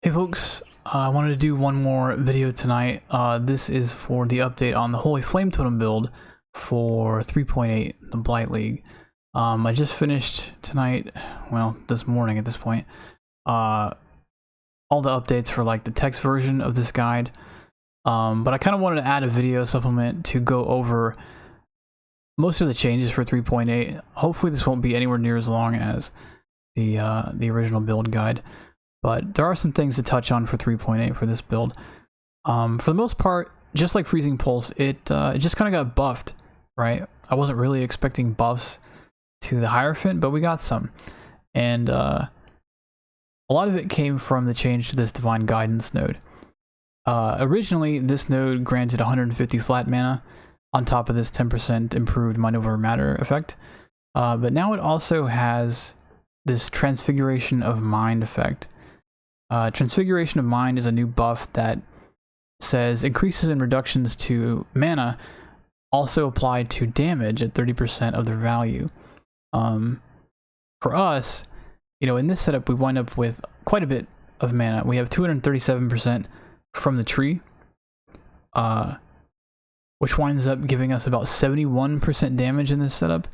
Hey folks, I wanted to do one more video tonight. This is for the update on the Holy Flame Totem build for 3.8, the Blight League. I just finished tonight, well, this morning at this point, all the updates for like the text version of this guide. But I kind of wanted to add a video supplement to go over most of the changes for 3.8. Hopefully this won't be anywhere near as long as the original build guide. But there are some things to touch on for 3.8 for this build. For the most part, just like Freezing Pulse, it just kind of got buffed, right? I wasn't really expecting buffs to the Hierophant, but we got some. And a lot of it came from the change to this Divine Guidance node. Originally, this node granted 150 flat mana on top of this 10% improved Mind Over Matter effect. But now it also has this Transfiguration of Mind effect. Transfiguration of Mind is a new buff that says increases and reductions to mana also apply to damage at 30% of their value. For us, you know, in this setup we wind up with quite a bit of mana. We have 237% from the tree, which winds up giving us about 71% damage in this setup.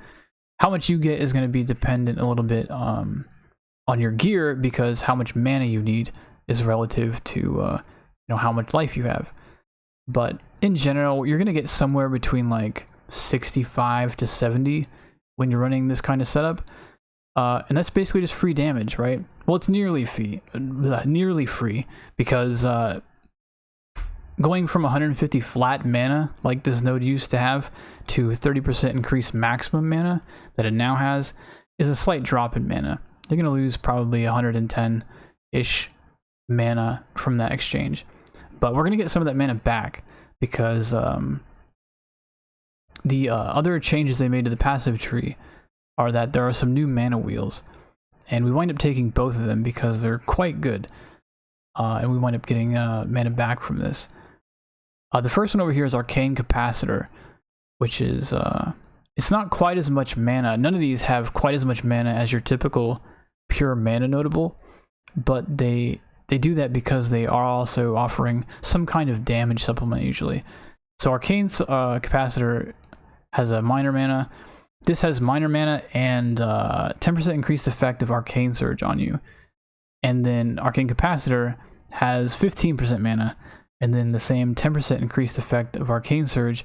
How much you get is going to be dependent a little bit on your gear, because how much mana you need is relative to you know, how much life you have. But in general, you're gonna get somewhere between like 65 to 70 when you're running this kind of setup, and that's basically just free damage, right? Well, it's nearly free, because going from 150 flat mana like this node used to have to 30% increased maximum mana that it now has is a slight drop in mana. You're going to lose probably 110-ish mana from that exchange. But we're going to get some of that mana back, because the other changes they made to the passive tree are that there are some new mana wheels. And we wind up taking both of them because they're quite good. And we wind up getting mana back from this. The first one over here is Arcane Capacitor, which is... it's not quite as much mana. None of these have quite as much mana as your typical pure mana notable, but they do that because they are also offering some kind of damage supplement usually. So Arcane Capacitor has a minor mana. This has minor mana and 10% increased effect of Arcane Surge on you. And then Arcane Capacitor has 15% mana, and then the same 10% increased effect of Arcane Surge,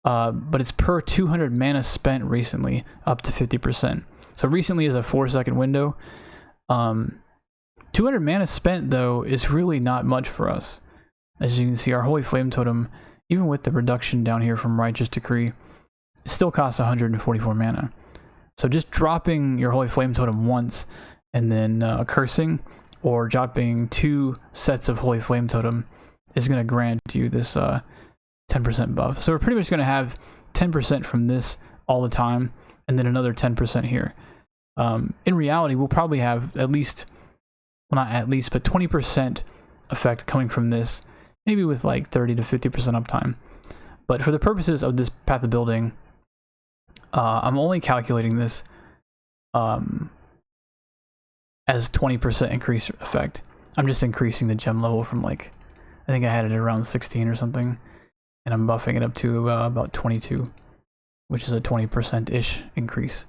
but it's per 200 mana spent recently, up to 50%. So recently is a 4-second window. 200 mana spent, though, is really not much for us. As you can see, our Holy Flame Totem, even with the reduction down here from Righteous Decree, it still costs 144 mana. So just dropping your Holy Flame Totem once, and then cursing, or dropping 2 sets of Holy Flame Totem, is going to grant you this 10% buff. So we're pretty much going to have 10% from this all the time, and then another 10% here. In reality, we'll probably have at least, well, not at least, but 20% effect coming from this, maybe with like 30 to 50% uptime. But for the purposes of this path of building, I'm only calculating this as 20% increase effect. I'm just increasing the gem level from like, I think I had it around 16 or something, and I'm buffing it up to about 22, which is a 20%-ish increase.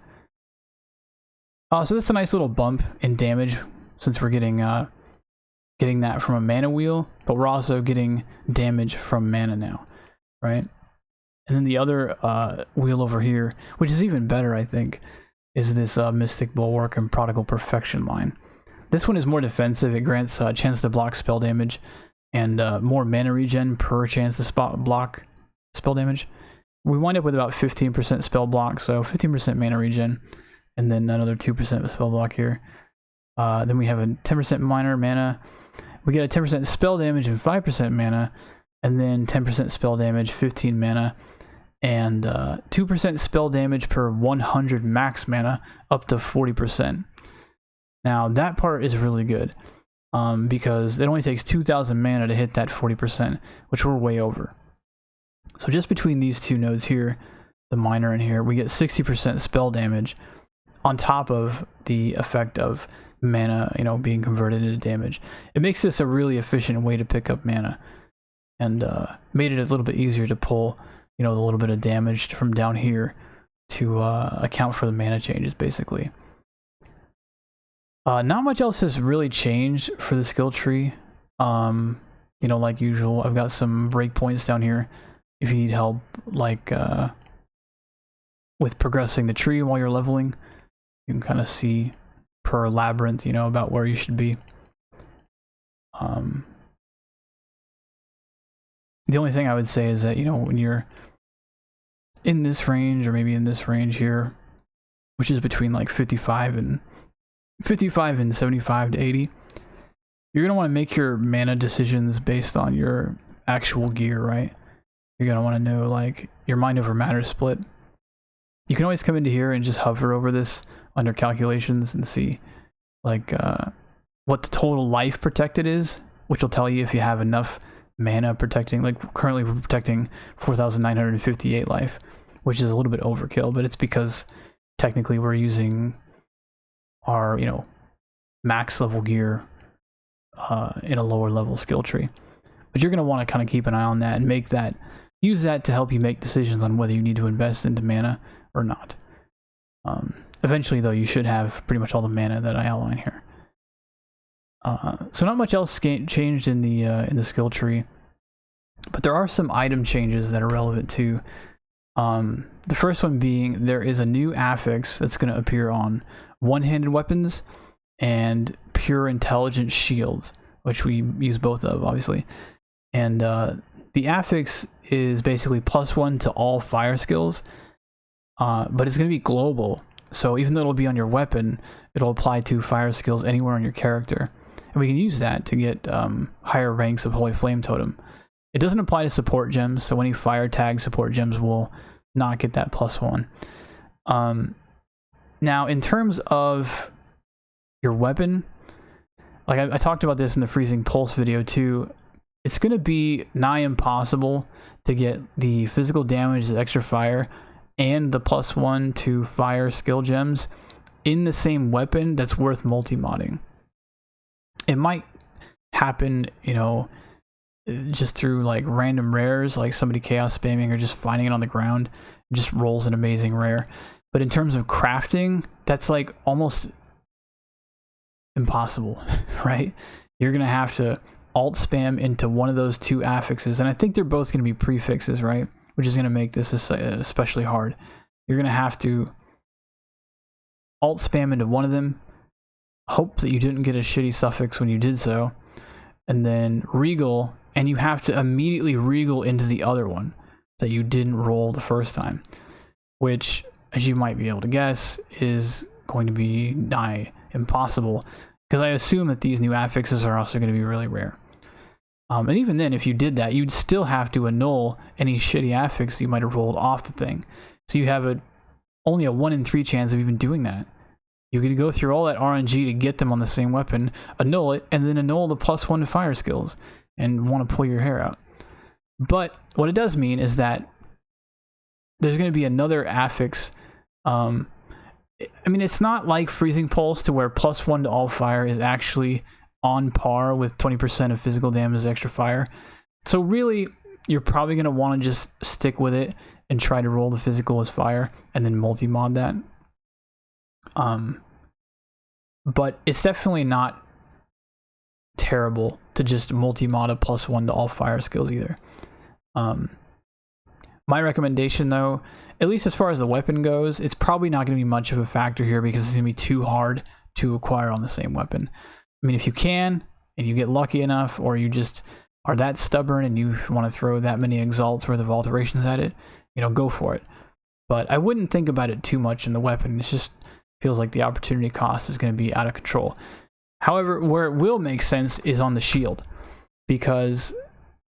So that's a nice little bump in damage, since we're getting that from a mana wheel, but we're also getting damage from mana now, right? And then the other wheel over here, which is even better, I think, is this Mystic Bulwark and Prodigal Perfection line. This one is more defensive. It grants a chance to block spell damage and more mana regen per chance to block spell damage. We wind up with about 15% spell block, so 15% mana regen, and then another 2% spell block here. Then we have a 10% minor mana. We get a 10% spell damage and 5% mana, and then 10% spell damage, 15 mana, and 2% spell damage per 100 max mana, up to 40%. Now that part is really good, because it only takes 2,000 mana to hit that 40%, which we're way over. So just between these two nodes here, the minor and here, we get 60% spell damage, on top of the effect of mana, you know, being converted into damage. It makes this a really efficient way to pick up mana, and made it a little bit easier to pull, you know, a little bit of damage from down here to account for the mana changes, basically. Not much else has really changed for the skill tree. You know, like usual, I've got some breakpoints down here if you need help, like with progressing the tree while you're leveling. You can kind of see per labyrinth, you know, about where you should be. The only thing I would say is that, you know, when you're in this range, or maybe in this range here, which is between like 55 and 75 to 80, you're going to want to make your mana decisions based on your actual gear, right? You're going to want to know, like, your mind over matter split. You can always come into here and just hover over this under calculations and see, like, what the total life protected is, which will tell you if you have enough mana protecting. Like, currently we're protecting 4,958 life, which is a little bit overkill, but it's because technically we're using our, you know, max level gear in a lower level skill tree. But you're going to want to kind of keep an eye on that and make that, use that to help you make decisions on whether you need to invest into mana or not. Eventually, though, you should have pretty much all the mana that I outline here. So not much else changed in the skill tree, but there are some item changes that are relevant too. The first one being there is a new affix that's going to appear on one-handed weapons and pure intelligent shields, which we use both of, obviously. And the affix is basically +1 to all fire skills, but it's going to be global. So even though it'll be on your weapon, it'll apply to fire skills anywhere on your character. And we can use that to get higher ranks of Holy Flame Totem. It doesn't apply to support gems, so any fire tag support gems will not get that +1. Now, in terms of your weapon, like I talked about this in the Freezing Pulse video too, it's going to be nigh impossible to get the physical damage, the extra fire, and the +1 to fire skill gems in the same weapon that's worth multi-modding. It might happen, you know, just through like random rares, like somebody chaos spamming or just finding it on the ground, it just rolls an amazing rare. But in terms of crafting, that's like almost impossible, right? You're gonna have to alt spam into one of those two affixes, and I think they're both gonna be prefixes, right? Which is gonna make this especially hard. You're gonna have to alt spam into one of them, hope that you didn't get a shitty suffix when you did so, and then regal, and you have to immediately regal into the other one that you didn't roll the first time, which, as you might be able to guess, is going to be nigh impossible, because I assume that these new affixes are also going to be really rare. And even then, if you did that, you'd still have to annul any shitty affix you might have rolled off the thing. So you have only a 1 in 3 chance of even doing that. You could go through all that RNG to get them on the same weapon, annul it, and then annul the +1 to fire skills, and want to pull your hair out. But what it does mean is that there's going to be another affix. I mean, it's not like Freezing Pulse to where +1 to all fire is actually on par with 20% of physical damage as extra fire. So really, you're probably going to want to just stick with it and try to roll the physical as fire and then multi-mod that. But it's definitely not terrible to just multi-mod a +1 to all fire skills either. My recommendation, though, at least as far as the weapon goes, it's probably not going to be much of a factor here because it's going to be too hard to acquire on the same weapon. I mean, if you can, and you get lucky enough, or you just are that stubborn and you want to throw that many exalts worth of alterations at it, you know, go for it. But I wouldn't think about it too much in the weapon. It just feels like the opportunity cost is going to be out of control. However, where it will make sense is on the shield, because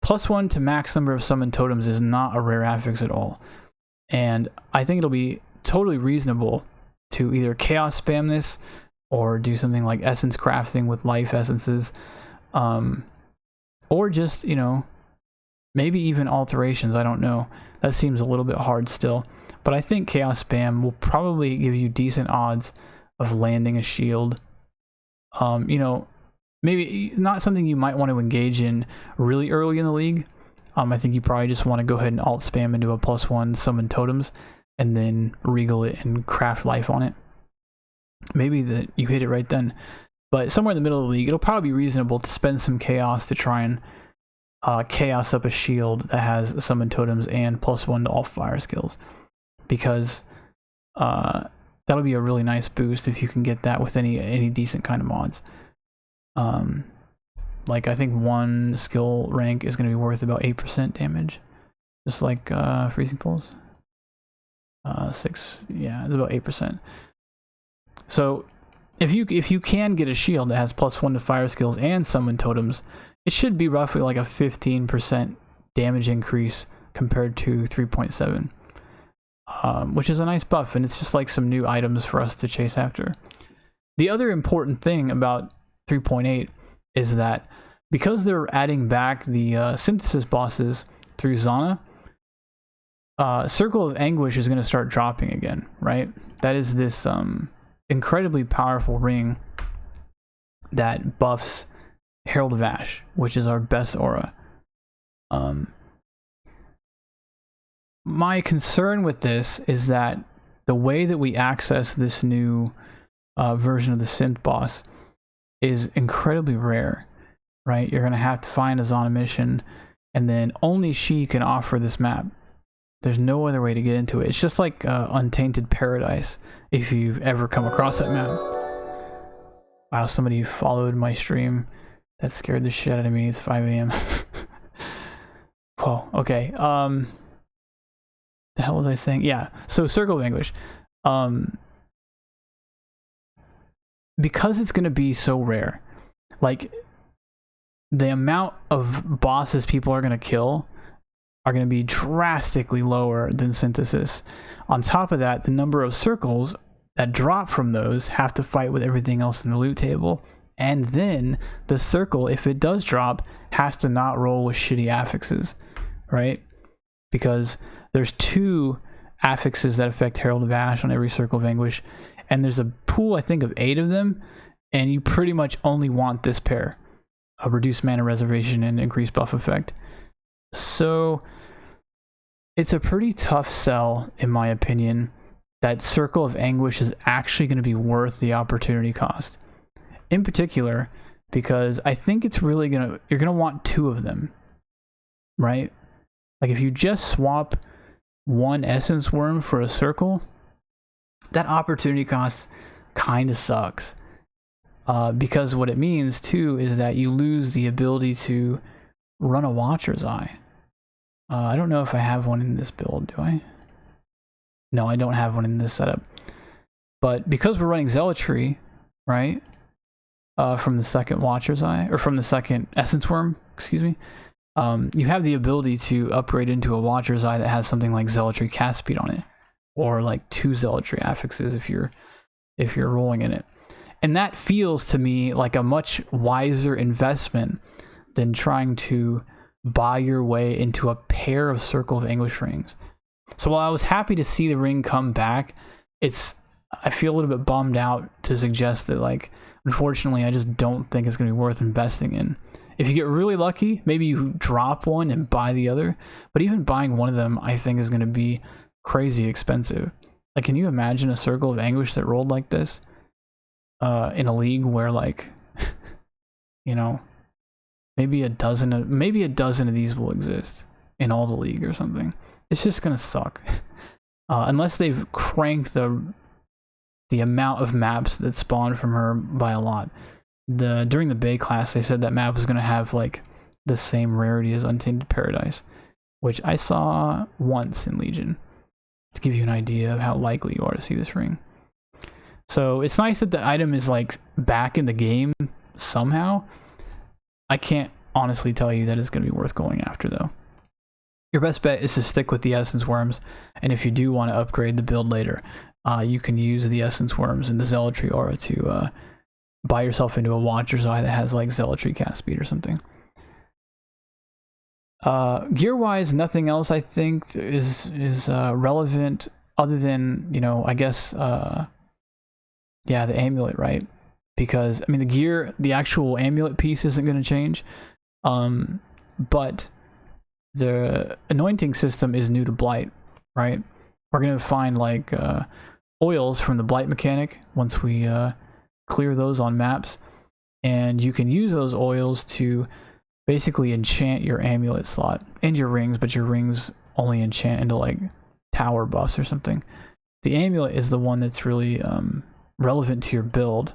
+1 to max number of summoned totems is not a rare affix at all. And I think it'll be totally reasonable to either chaos spam this or do something like essence crafting with life essences, or just, you know, maybe even alterations. I don't know. That seems a little bit hard still, but I think chaos spam will probably give you decent odds of landing a shield You know, maybe not something you might want to engage in really early in the league. I think you probably just want to go ahead and alt spam into a +1 summon totems and then regal it and craft life on it. Maybe that you hit it right then. But somewhere in the middle of the league, it'll probably be reasonable to spend some chaos to try and chaos up a shield that has summon totems and +1 to all fire skills. Because that'll be a really nice boost if you can get that with any decent kind of mods. Like I think one skill rank is going to be worth about 8% damage, just like freezing pulse. 6, yeah, it's about 8%. So if you can get a shield that has +1 to fire skills and summon totems, it should be roughly like a 15% damage increase compared to 3.7, which is a nice buff, and it's just like some new items for us to chase after. The other important thing about 3.8 is that because they're adding back the synthesis bosses through Zana, Circle of Anguish is going to start dropping again, right? That is this incredibly powerful ring that buffs Herald of Ash, which is our best aura. My concern with this is that the way that we access this new version of the synth boss is incredibly rare, right? You're going to have to find a Zana mission, and then only she can offer this map. There's no other way to get into it. It's just like Untainted Paradise, if you've ever come across that map. Wow, somebody followed my stream. That scared the shit out of me. It's 5 AM. Whoa, okay. The hell was I saying? Yeah, so Circle of Anguish. Because it's going to be so rare, like the amount of bosses people are going to kill are going to be drastically lower than Synthesis. On top of that, the number of circles that drop from those have to fight with everything else in the loot table, and then the circle, if it does drop, has to not roll with shitty affixes, right? Because there's 2 affixes that affect Herald of Ash on every Circle of Anguish, and there's a pool, I think, of 8 of them, and you pretty much only want this pair, a reduced mana reservation and increased buff effect. So it's a pretty tough sell, in my opinion, that Circle of Anguish is actually going to be worth the opportunity cost. In particular, because I think it's really you're gonna want 2 of them, right? Like if you just swap 1 Essence Worm for a circle, that opportunity cost kind of sucks. Because what it means too is that you lose the ability to run a Watcher's Eye. I don't know if I have one in this build, do I? No, I don't have one in this setup. But because we're running Zealotry, right? From the second Watcher's Eye, or from the second Essence Worm, excuse me, you have the ability to upgrade into a Watcher's Eye that has something like Zealotry cast speed on it, or like 2 Zealotry affixes if you're rolling in it. And that feels to me like a much wiser investment than trying to buy your way into a pair of Circle of Anguish rings. So while I was happy to see the ring come back, I feel a little bit bummed out to suggest that, like, unfortunately, I just don't think it's going to be worth investing in. If you get really lucky, maybe you drop one and buy the other, but even buying one of them, I think, is going to be crazy expensive. Like, can you imagine a Circle of Anguish that rolled like this in a league where, like, you know, maybe a dozen of these will exist in all the league or something. It's just going to suck. Unless they've cranked the amount of maps that spawn from her by a lot. During the Bay class, they said that map was going to have like the same rarity as Untainted Paradise, which I saw once in Legion, to give you an idea of how likely you are to see this ring. So it's nice that the item is like back in the game somehow. I can't honestly tell you that it's going to be worth going after though. Your best bet is to stick with the Essence Worms, and if you do want to upgrade the build later, you can use the Essence Worms and the Zealotry aura to buy yourself into a Watcher's Eye that has like Zealotry cast speed or something. Gear-wise, nothing else I think is relevant other than, you know, I guess, yeah, the amulet, right? because I mean the gear, the actual amulet piece isn't going to change, but the anointing system is new to Blight, right? We're going to find like oils from the Blight mechanic once we clear those on maps, and you can use those oils to basically enchant your amulet slot and your rings, but your rings only enchant into like tower buffs or something. The amulet is the one that's really relevant to your build,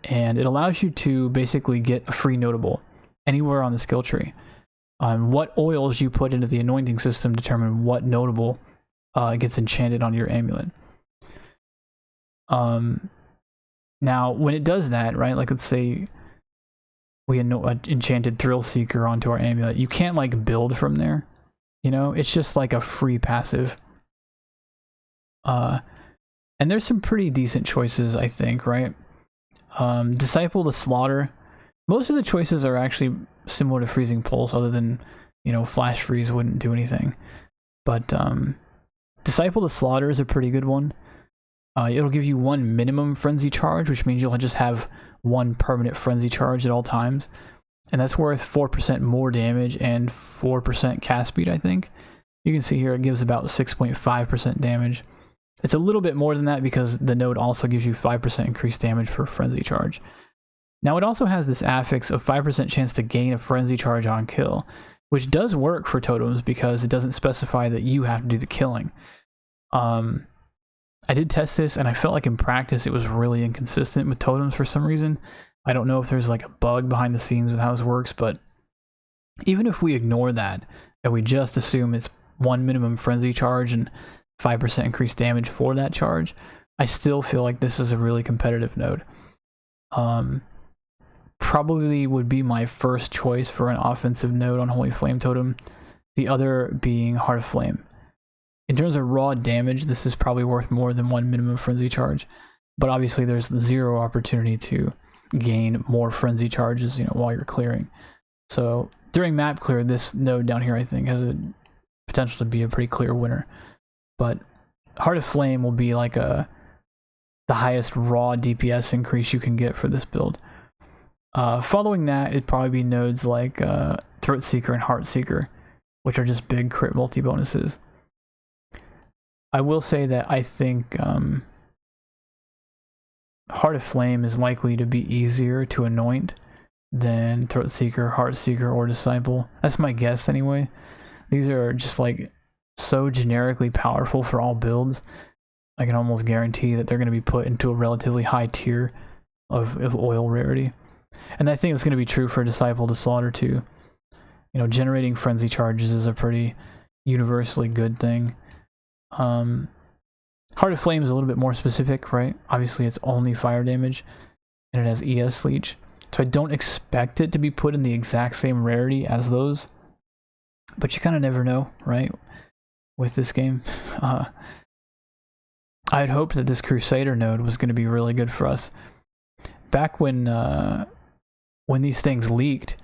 and it allows you to basically get a free notable anywhere on the skill tree. What oils you put into the anointing system determine what notable gets enchanted on your amulet. Now, when it does that, right, like let's say we enchanted Thrill Seeker onto our amulet, you can't like build from there, you know, it's just like a free passive. And there's some pretty decent choices, I think, right? Disciple to Slaughter. Most of the choices are actually similar to Freezing Pulse, other than, you know, Flash Freeze wouldn't do anything. But Disciple to Slaughter is a pretty good one. It'll give you 1 minimum frenzy charge, which means you'll just have 1 permanent frenzy charge at all times. And that's worth 4% more damage and 4% cast speed, I think. You can see here it gives about 6.5% damage. It's a little bit more than that because the node also gives you 5% increased damage for frenzy charge. Now it also has this affix of 5% chance to gain a frenzy charge on kill, which does work for totems because it doesn't specify that you have to do the killing. I did test this and I felt like in practice it was really inconsistent with totems for some reason. I don't know if there's like a bug behind the scenes with how this works, but even if we ignore that and we just assume it's 1 minimum frenzy charge and 5% increased damage for that charge, I still feel like this is a really competitive node. Probably would be my first choice for an offensive node on Holy Flame Totem, the other being Heart of Flame. In terms of raw damage, this is probably worth more than 1 minimum frenzy charge, but obviously there's 0 opportunity to gain more frenzy charges, you know, while you're clearing. So during map clear, this node down here I think has a potential to be a pretty clear winner. But Heart of Flame will be like the highest raw DPS increase you can get for this build. Following that, it'd probably be nodes like Throat Seeker and Heart Seeker, which are just big crit multi bonuses. I will say that I think Heart of Flame is likely to be easier to anoint than Throat Seeker, Heart Seeker, or Disciple. That's my guess anyway. These are just like so generically powerful for all builds. I can almost guarantee that they're going to be put into a relatively high tier of oil rarity. And I think it's going to be true for Disciple to Slaughter too. You know, generating frenzy charges is a pretty universally good thing. Heart of Flame is a little bit more specific, right? Obviously it's only fire damage and it has ES Leech. So I don't expect it to be put in the exact same rarity as those. But you kind of never know, right? With this game. I had hoped that this Crusader node was going to be really good for us. Back when these things leaked,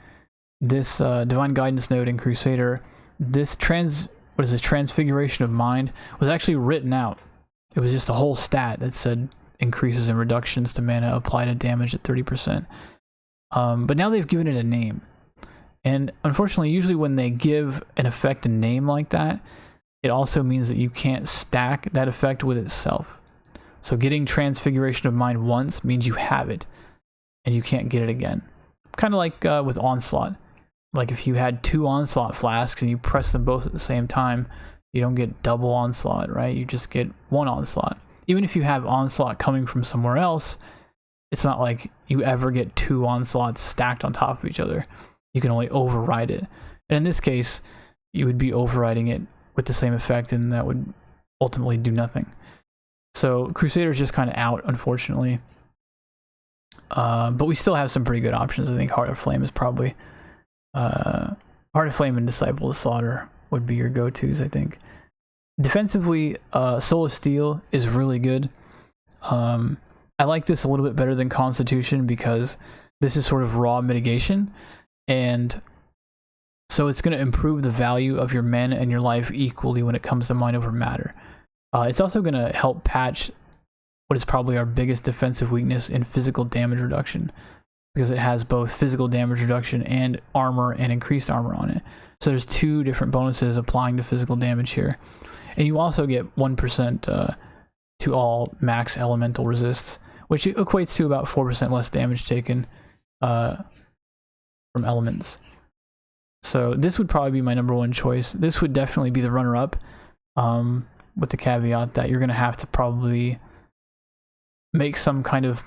this Divine Guidance node in Crusader, this Transfiguration of Mind was actually written out. It was just a whole stat that said increases and reductions to mana apply to damage at 30%. But now they've given it a name. And unfortunately, usually when they give an effect a name like that, it also means that you can't stack that effect with itself. So getting Transfiguration of Mind once means you have it, and you can't get it again. Kind of like with Onslaught. Like if you had 2 Onslaught flasks and you press them both at the same time, you don't get double Onslaught, right? You just get 1 Onslaught. Even if you have Onslaught coming from somewhere else, it's not like you ever get 2 Onslaughts stacked on top of each other. You can only override it. And in this case, you would be overriding it with the same effect, and that would ultimately do nothing. So Crusader's just kind of out, unfortunately. But we still have some pretty good options. I think Heart of Flame is probably... Heart of Flame and Disciple to Slaughter would be your go-tos, I think. Defensively, Soul of Steel is really good. I like this a little bit better than Constitution because this is sort of raw mitigation, and so it's going to improve the value of your mana and your life equally when it comes to Mind Over Matter. It's also going to help patch what is probably our biggest defensive weakness in physical damage reduction, because it has both physical damage reduction and armor and increased armor on it. So there's 2 different bonuses applying to physical damage here. And you also get 1% to all max elemental resists, which equates to about 4% less damage taken from elements. So this would probably be my #1 choice. This would definitely be the runner-up, with the caveat that you're going to have to probably make some kind of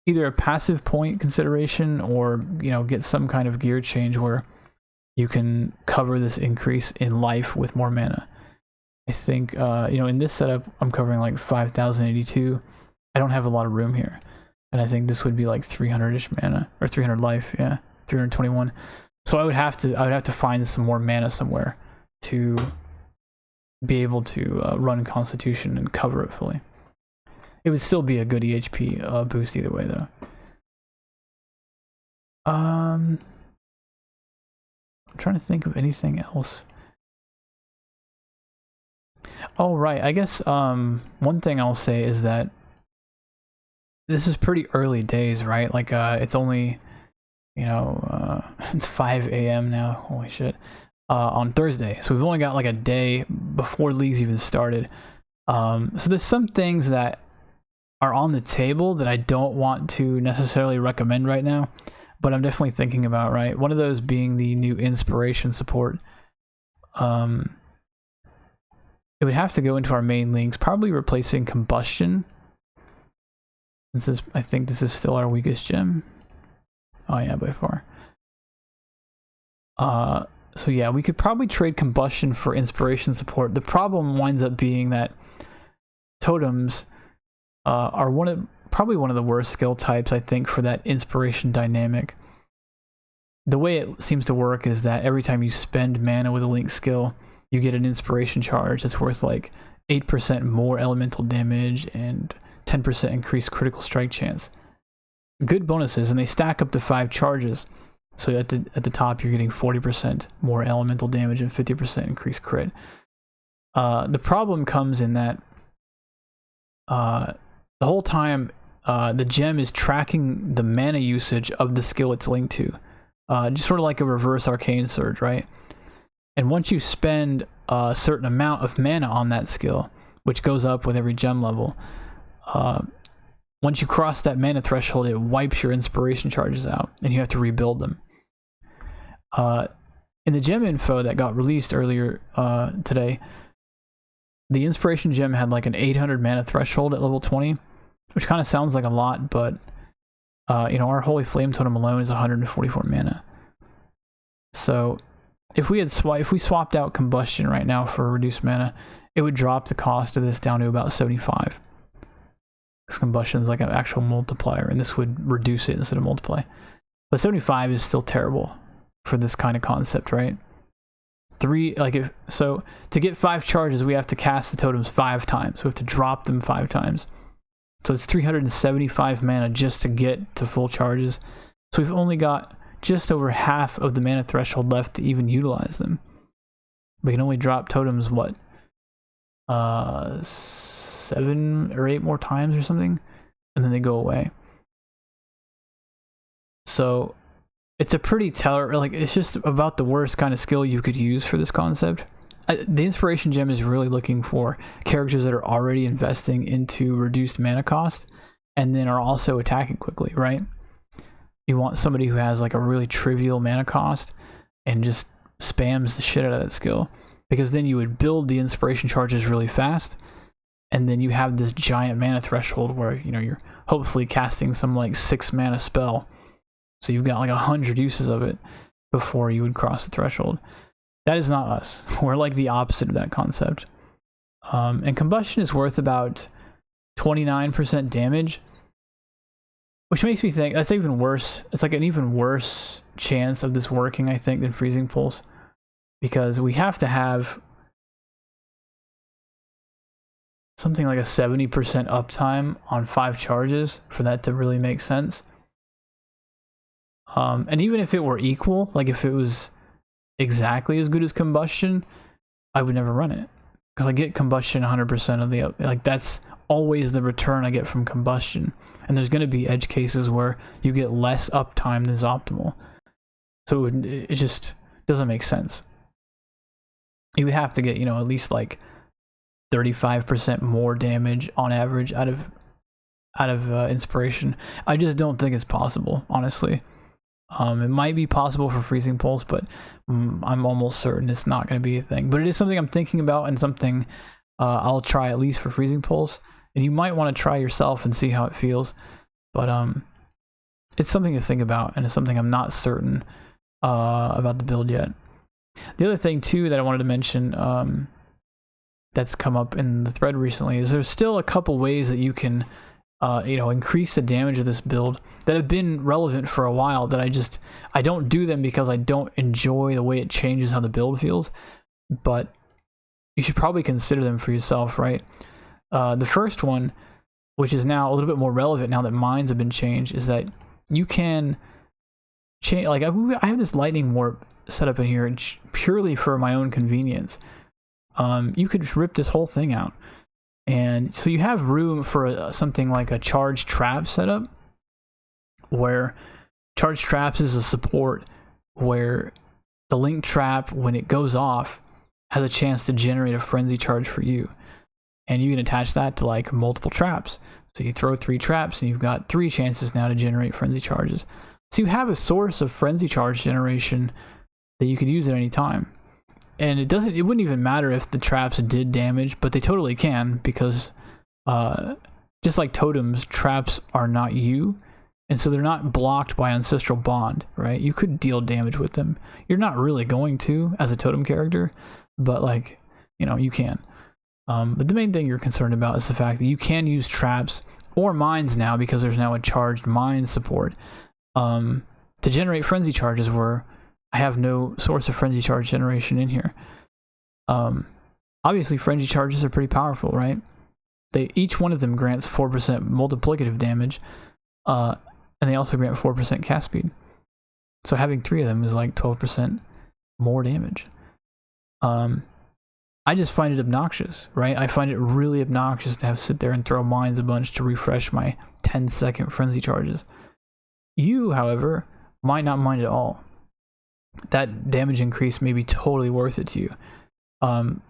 either a passive point consideration, or get some kind of gear change where you can cover this increase in life with more mana. I think in this setup I'm covering like 5082. I don't have a lot of room here, and I think this would be like 300-ish mana, or 300 life, yeah, 321. So I would have to find some more mana somewhere to be able to run Constitution and cover it fully. It would still be a good EHP boost either way, though. I'm trying to think of anything else. Oh, right. I guess one thing I'll say is that this is pretty early days, right? Like, it's only, it's 5 a.m. now. Holy shit. On Thursday. So we've only got like a day before leagues even started. So there's some things that are on the table that I don't want to necessarily recommend right now, but I'm definitely thinking about, right? One of those being the new inspiration support. It would have to go into our main links, probably replacing combustion. I think this is still our weakest gem. Oh yeah, by far. So yeah, we could probably trade combustion for inspiration support. The problem winds up being that totems are probably one of the worst skill types, I think, for that inspiration dynamic. The way it seems to work is that every time you spend mana with a link skill, you get an inspiration charge that's worth like 8% more elemental damage and 10% increased critical strike chance. Good bonuses, and they stack up to 5 charges. So at the top, you're getting 40% more elemental damage and 50% increased crit. The problem comes in that the whole time the gem is tracking the mana usage of the skill it's linked to, just sort of like a reverse Arcane Surge, right? And once you spend a certain amount of mana on that skill, which goes up with every gem level, once you cross that mana threshold, it wipes your inspiration charges out, and you have to rebuild them. In the gem info that got released earlier today, the inspiration gem had like an 800 mana threshold at level 20, which kind of sounds like a lot, but our Holy Flame Totem alone is 144 mana. So if we swapped out combustion right now for reduced mana, it would drop the cost of this down to about 75. Because combustion is like an actual multiplier, and this would reduce it instead of multiply. But 75 is still terrible for this kind of concept, right? So to get 5 charges, we have to cast the totems 5 times. We have to drop them 5 times. So it's 375 mana just to get to full charges. So we've only got just over half of the mana threshold left to even utilize them. We can only drop totems, what? 7 or 8 more times or something, and then they go away. So it's a pretty it's just about the worst kind of skill you could use for this concept. The inspiration gem is really looking for characters that are already investing into reduced mana cost and then are also attacking quickly, right? You want somebody who has like a really trivial mana cost and just spams the shit out of that skill, because then you would build the inspiration charges really fast, and then you have this giant mana threshold where you're hopefully casting some like 6 mana spell, so you've got like 100 uses of it before you would cross the threshold. That is not us. We're like the opposite of that concept. And combustion is worth about 29% damage, which makes me think that's even worse. It's like an even worse chance of this working, I think, than freezing pulse, because we have to have something like a 70% uptime on 5 charges for that to really make sense. And even if it were equal, like if it was exactly as good as combustion, I would never run it, because I get combustion 100% of the, like, that's always the return I get from combustion. And there's going to be edge cases where you get less uptime than is optimal. So it just doesn't make sense. You would have to get, you know, at least like 35% more damage on average out of inspiration. I just don't think it's possible, honestly. It might be possible for freezing pulse, but I'm almost certain it's not going to be a thing. But it is something I'm thinking about, and something I'll try at least for freezing pulse. And you might want to try yourself and see how it feels. But it's something to think about, and it's something I'm not certain about the build yet. The other thing too that I wanted to mention that's come up in the thread recently is there's still a couple ways that you can you know, increase the damage of this build that have been relevant for a while, that I don't do them because I don't enjoy the way it changes how the build feels, but you should probably consider them for yourself, right? The first one, which is now a little bit more relevant now that mines have been changed, is that you can change, like I have this lightning warp set up in here purely for my own convenience. You could rip this whole thing out. And so you have room for something like a charge trap setup, where charge traps is a support where the link trap, when it goes off, has a chance to generate a frenzy charge for you. And you can attach that to like multiple traps. So you throw 3 traps and you've got 3 chances now to generate frenzy charges. So you have a source of frenzy charge generation that you could use at any time. And it wouldn't even matter if the traps did damage, but they totally can, because just like totems, traps are not you, and so they're not blocked by ancestral bond, right? You could deal damage with them. You're not really going to as a totem character, but like, you know, you can. But the main thing you're concerned about is the fact that you can use traps or mines now, because there's now a charged mine support to generate frenzy charges, where I have no source of frenzy charge generation in here. Obviously, frenzy charges are pretty powerful, right? Each one of them grants 4% multiplicative damage, and they also grant 4% cast speed. So having 3 of them is like 12% more damage. I just find it obnoxious, right? I find it really obnoxious to have to sit there and throw mines a bunch to refresh my 10-second frenzy charges. You, however, might not mind at all. That damage increase may be totally worth it to you. So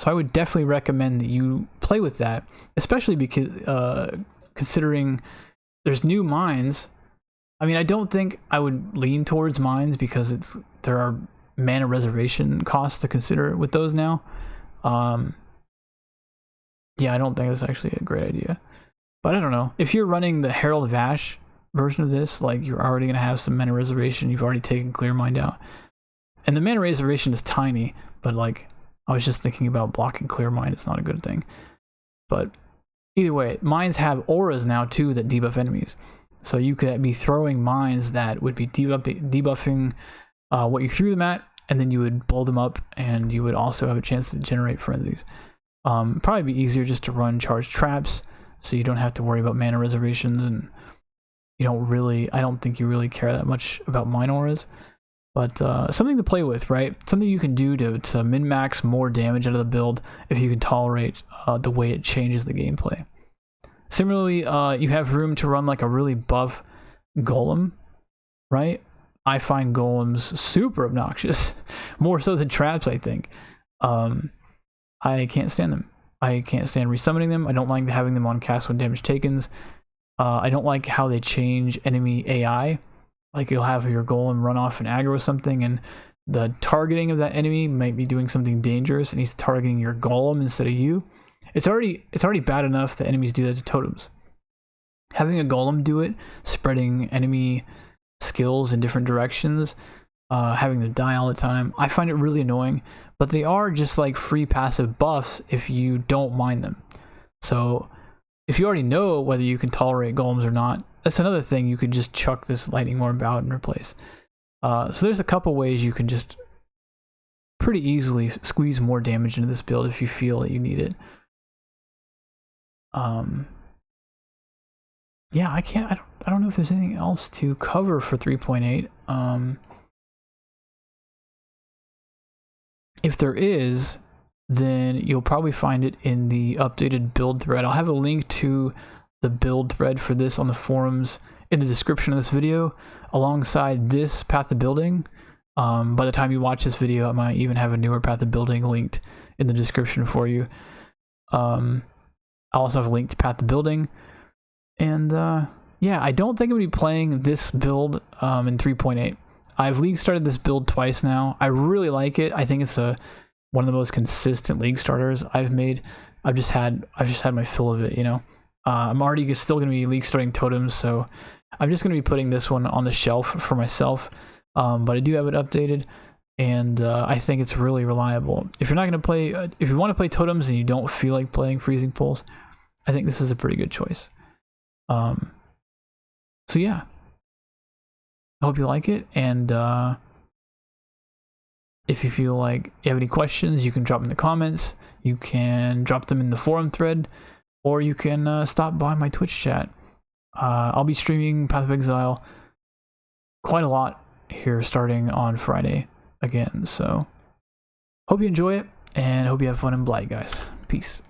I would definitely recommend that you play with that, especially because considering there's new mines. I mean, I don't think I would lean towards mines because there are mana reservation costs to consider with those now. Yeah, I don't think that's actually a great idea. But I don't know. If you're running the Herald of Ash version of this, like, you're already going to have some mana reservation. You've already taken Clear Mind out. And the mana reservation is tiny, but like, I was just thinking about blocking Clear Mind. It's not a good thing. But either way, mines have auras now too that debuff enemies. So you could be throwing mines that would be debuffing what you threw them at, and then you would blow them up, and you would also have a chance to generate frenzies. Probably be easier just to run charged traps, so you don't have to worry about mana reservations, and you don't really, I don't think you really care that much about mine auras. But something to play with, right? Something you can do to min-max more damage out of the build if you can tolerate the way it changes the gameplay. Similarly, you have room to run like a really buff golem, right? I find golems super obnoxious, more so than traps, I think. I can't stand them. I can't stand resummoning them. I don't like having them on cast when damage takens. I don't like how they change enemy AI. Like, you'll have your golem run off and aggro something, and the targeting of that enemy might be doing something dangerous, and he's targeting your golem instead of you. It's already bad enough that enemies do that to totems. Having a golem do it, spreading enemy skills in different directions, having them die all the time, I find it really annoying. But they are just like free passive buffs if you don't mind them. So if you already know whether you can tolerate golems or not, that's another thing you could just chuck this lightning orb out and replace. So there's a couple ways you can just pretty easily squeeze more damage into this build if you feel that you need it. Yeah, I don't know if there's anything else to cover for 3.8. If there is, then you'll probably find it in the updated build thread. I'll have a link to the build thread for this on the forums in the description of this video, alongside this path to building. By the time you watch this video, I might even have a newer path to building linked in the description for you. I'll also have a link to path to building. And yeah, I don't think I'm going to be playing this build in 3.8. I've league started this build twice now. I really like it. I think it's one of the most consistent league starters I've made. I've just had my fill of it, you know. I'm already still going to be league starting Totems, so I'm just going to be putting this one on the shelf for myself. But I do have it updated, and I think it's really reliable. If you're not going to play, if you want to play Totems and you don't feel like playing Freezing Pulse, I think this is a pretty good choice. So yeah, I hope you like it, and if you feel like you have any questions, you can drop them in the comments, you can drop them in the forum thread, or you can stop by my Twitch chat. I'll be streaming Path of Exile quite a lot here starting on Friday again, so hope you enjoy it, and hope you have fun in Blight, guys. Peace.